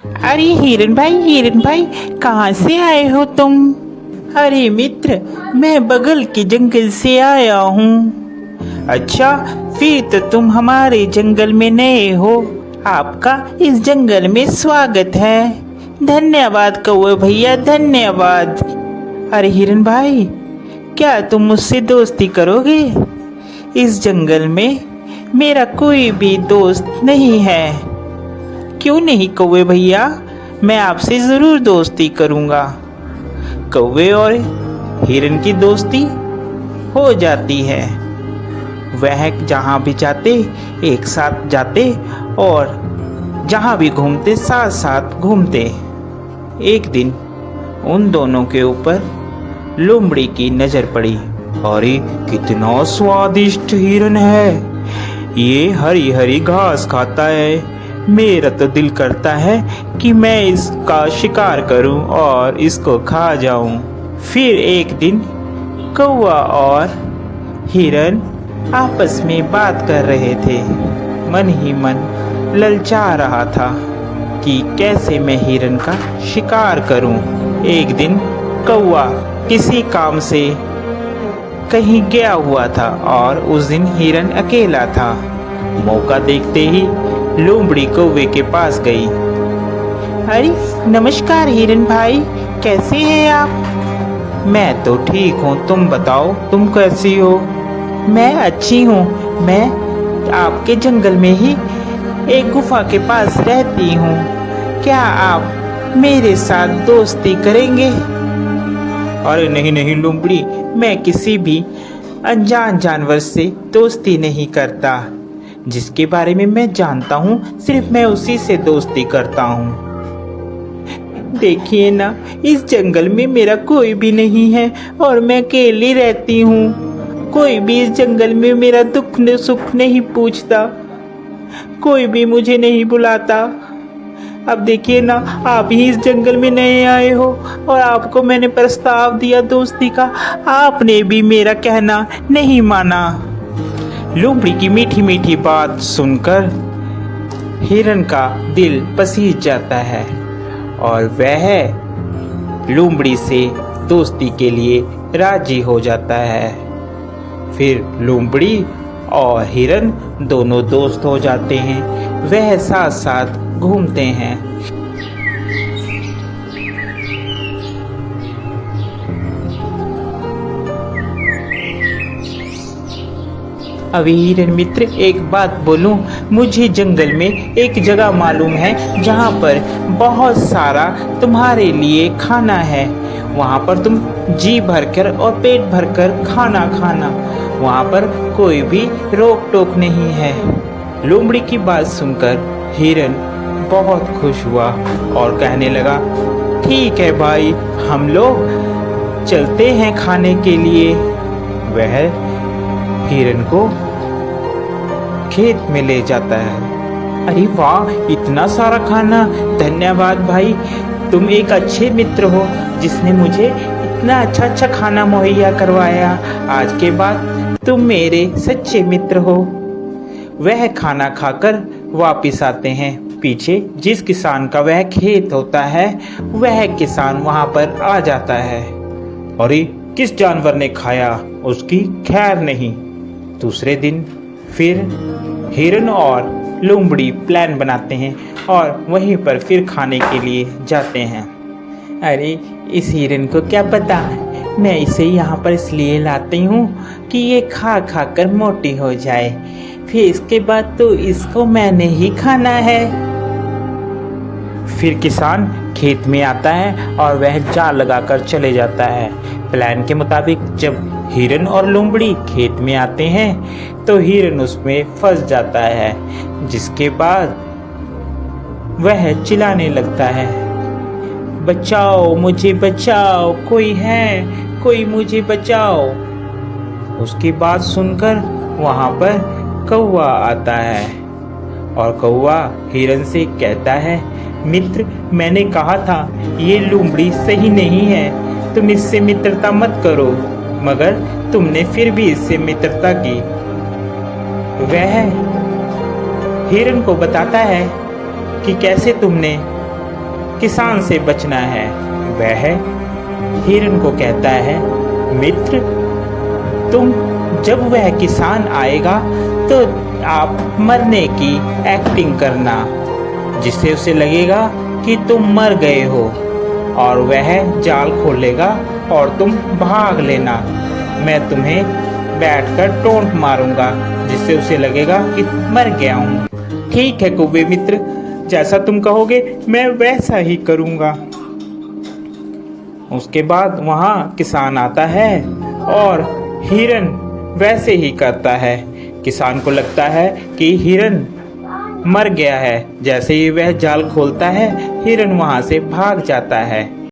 अरे हिरन भाई, कहाँ से आए हो तुम? अरे मित्र, मैं बगल के जंगल से आया हूँ। अच्छा, फिर तो तुम हमारे जंगल में नए हो। आपका इस जंगल में स्वागत है। धन्यवाद कौवे भैया, धन्यवाद। अरे हिरन भाई, क्या तुम मुझसे दोस्ती करोगे? इस जंगल में मेरा कोई भी दोस्त नहीं है। क्यों नहीं कौवे भैया, मैं आपसे ज़रूर दोस्ती करूँगा। कौवे और हिरन की दोस्ती हो जाती है। वह जहाँ भी जाते एक साथ जाते और जहाँ भी घूमते साथ साथ घूमते। एक दिन उन दोनों के ऊपर लोमड़ी की नज़र पड़ी। अरे कितना स्वादिष्ट हिरन है, ये हरी हरी घास खाता है। मेरा तो दिल करता है कि मैं इसका शिकार करूं और इसको खा जाऊं। फिर एक दिन कौवा और हिरन आपस में बात कर रहे थे। मन ही मन ललचा रहा था कि कैसे मैं हिरन का शिकार करूं। एक दिन कौवा किसी काम से कहीं गया हुआ था और उस दिन हिरन अकेला था। मौका देखते ही लोमड़ी कौवे के पास गई। अरे नमस्कार हिरन भाई, कैसे हैं आप? मैं तो ठीक हूँ, तुम बताओ तुम कैसी हो? मैं अच्छी हूँ। मैं आपके जंगल में ही एक गुफा के पास रहती हूँ। क्या आप मेरे साथ दोस्ती करेंगे? अरे नहीं नहीं लोमड़ी, मैं किसी भी अनजान जानवर से दोस्ती नहीं करता। जिसके बारे में मैं जानता हूँ सिर्फ मैं उसी से दोस्ती करता हूँ। देखिए ना, इस जंगल में मेरा कोई भी नहीं है और मैं अकेली रहती हूँ। कोई भी इस जंगल में मेरा दुख न सुख नहीं पूछता, कोई भी मुझे नहीं बुलाता। अब देखिए ना, आप ही इस जंगल में नए आए हो और आपको मैंने प्रस्ताव दिया दोस्ती का, आपने भी मेरा कहना नहीं माना। लोमड़ी की मीठी मीठी बात सुनकर हिरन का दिल पसीज जाता है और वह लोमड़ी से दोस्ती के लिए राजी हो जाता है। फिर लोमड़ी और हिरन दोनों दोस्त हो जाते हैं। वह साथ साथ घूमते हैं। अभी हिरन मित्र, एक बात बोलूं, मुझे जंगल में एक जगह मालूम है जहाँ पर बहुत सारा तुम्हारे लिए खाना है। वहाँ पर तुम जी भरकर और पेट भरकर खाना खाना, वहाँ पर कोई भी रोक टोक नहीं है। लोमड़ी की बात सुनकर हिरन बहुत खुश हुआ और कहने लगा, ठीक है भाई, हम लोग चलते हैं खाने के लिए। वह हिरन को खेत में ले जाता है। अरे वाह, इतना सारा खाना! धन्यवाद भाई, तुम एक अच्छे मित्र हो जिसने मुझे इतना अच्छा खाना मुहैया करवाया। आज के बाद तुम मेरे सच्चे मित्र हो। वह खाना खाकर वापिस आते हैं। पीछे जिस किसान का वह खेत होता है, वह किसान वहां पर आ जाता है। अरे किस जानवर ने खाया, उसकी खैर नहीं। दूसरे दिन फिर हिरन और लोमड़ी प्लान बनाते हैं और वहीं पर फिर खाने के लिए जाते हैं। अरे इस हिरन को क्या पता, मैं इसे यहाँ पर इसलिए लाती हूँ कि ये खा खा कर मोटी हो जाए, फिर इसके बाद तो इसको मैंने ही खाना है। फिर किसान खेत में आता है और वह जाल लगाकर चले जाता है। प्लान के मुताबिक जब हिरन और लोमड़ी खेत में आते हैं तो हिरन उसमें फंस जाता है, जिसके बाद वह चिल्लाने लगता है, बचाओ मुझे बचाओ, कोई है, कोई मुझे बचाओ। उसकी बात सुनकर वहाँ पर कौवा आता है और कौवा हिरन से कहता है, मित्र, मैंने कहा था ये लोमड़ी सही नहीं है, तुम इससे मित्रता मत करो, मगर तुमने फिर भी इससे मित्रता की। वह हिरन को बताता है कि कैसे तुमने किसान से बचना है। वह हिरन को कहता है, मित्र तुम जब वह किसान आएगा तो आप मरने की एक्टिंग करना, जिससे उसे लगेगा कि तुम मर गए हो, और वह जाल खोलेगा और तुम भाग लेना। मैं तुम्हें बैठकर टोंट मारूंगा, जिससे उसे लगेगा कि मर गया हूँ। ठीक है कौवे मित्र, जैसा तुम कहोगे मैं वैसा ही करूँगा। उसके बाद वहाँ किसान आता है और हिरन वैसे ही करता है। किसान को लगता है कि हिरन मर गया है। जैसे ही वह जाल खोलता है, हिरन वहाँ से भाग जाता है।